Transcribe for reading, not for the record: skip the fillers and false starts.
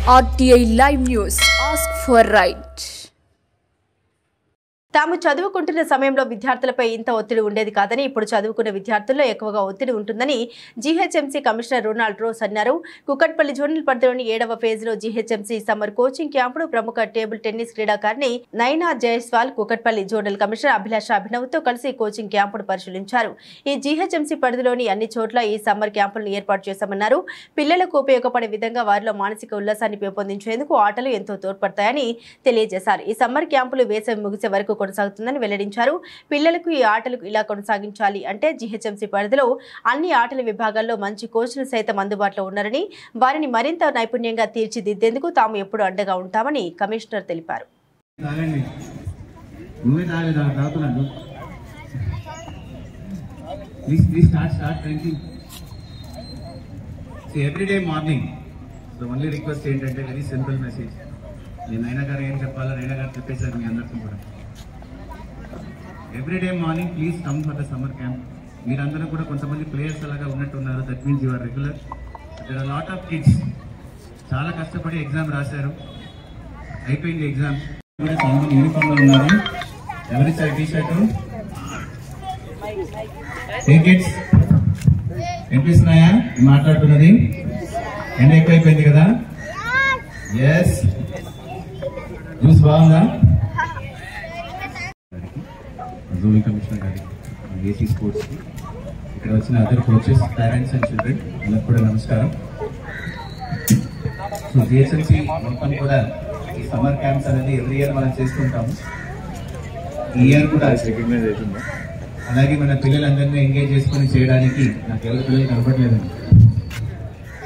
RTI Live News. Ask for right. తాము చదువుకుంటున్న సమయంలో విద్యార్థులపై ఇంత ఒత్తిడి ఉండేది కాదని ఇప్పుడు చదువుకున్న విద్యార్థుల్లో ఎక్కువగా ఒత్తిడి ఉంటుందని జీహెచ్ఎంసీ కమిషనర్ రొనాల్డ్ రోస్ అన్నారు. కుకట్పల్లి జోనల్ పరిధిలోని 7వ ఫేజ్లో జీహెచ్ఎంసీ సమ్మర్ కోచింగ్ క్యాంపును ప్రముఖ టేబుల్ టెన్నిస్ క్రీడాకారిణి నైనా జైస్వాల్ కుకట్పల్లి జోనల్ కమిషనర్ అభిలాష అభినవ్తో కలిసి కోచింగ్ క్యాంపును పరిశీలించారు. ఈ జీహెచ్ఎంసీ పరిధిలోని అన్ని చోట్ల ఈ సమ్మర్ క్యాంపులను ఏర్పాటు చేశామన్నారు. పిల్లలకు ఉపయోగపడే విధంగా వారిలో మానసిక ఉల్లాసాన్ని పెంపొందించేందుకు ఆటలు ఎంతో తోడ్పడతాయని తెలియజేశారు. ఈ సమ్మర్ క్యాంపులు వేసవి ముగిసే వరకు కొనసాగుతుందని వెల్లడించారు. పిల్లలకు ఈ ఆటలు ఇలా కొనసాగించాలి అంటే జీహెచ్ఎంసీ పరిధిలో అన్ని ఆటల విభాగాల్లో మంచి కోచ్లు సైతం అందుబాటులో ఉన్నారని, వారిని మరింత నైపుణ్యంగా తీర్చిదిద్దేందుకు తాము ఎప్పుడూ అండగా ఉంటామని కమిషనర్ తెలిపారు. Everyday morning, the only request ఏంటంటే వెరీ సింపుల్ మెసేజ్. నేను నైనా గారు ఏం చెప్పాలో నైనా గారు చెప్పేశారు మీ అందరికీ కూడా. Everyday morning please come for the summer camp. మీరందరూ కూడా కొంతమంది ప్లేయర్స్ అలాగా ఉన్నట్టున్నారు. That means you are regular. There are lot of kids చాలా కష్టపడి ఎగ్జామ్ రాశారు. అయిపోయింది ఎగ్జామ్ కూడా చాలా యూనిఫామ్ లో ఉన్నారు. ఎవరి సార్ టీ షర్ట్ కిడ్స్ వినిపిస్తున్నాయా మాట్లాడుతున్నది? ఎండ ఎక్కువైపోయింది కదా. ఎస్ జ్యూస్ బాగుందా? జోనల్ కమిషనర్ గారికి, ఏసీ స్పోర్ట్స్కి, ఇక్కడ వచ్చిన other coaches, parents and children అందరికి కూడా నమస్కారం. సో జిహెచ్ఎంసీ మొత్తం కూడా ఈ సమ్మర్ క్యాంప్స్ అనేది ఎవ్రీ ఇయర్ మనం చేస్తుంటాము. ఈ ఇయర్ కూడా అలాగే మన పిల్లలందరినీ ఎంగేజ్ చేసుకుని చేయడానికి నాకు ఎవరి పిల్లలు కనపడలేదండి.